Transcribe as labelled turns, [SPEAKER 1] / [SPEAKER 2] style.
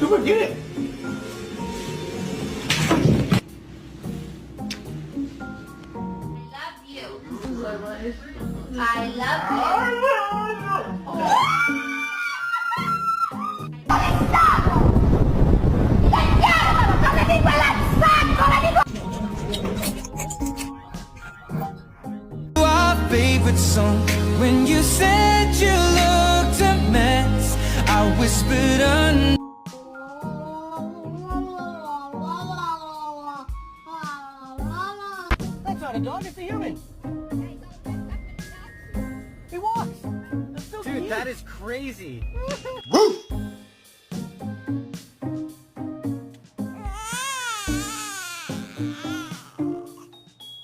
[SPEAKER 1] Come on, get it.
[SPEAKER 2] I love you.
[SPEAKER 3] Our favorite song. When you said you looked a mess, I whispered under.
[SPEAKER 1] That's not a dog, it's a human. He walks. Dude, that is crazy. Woof!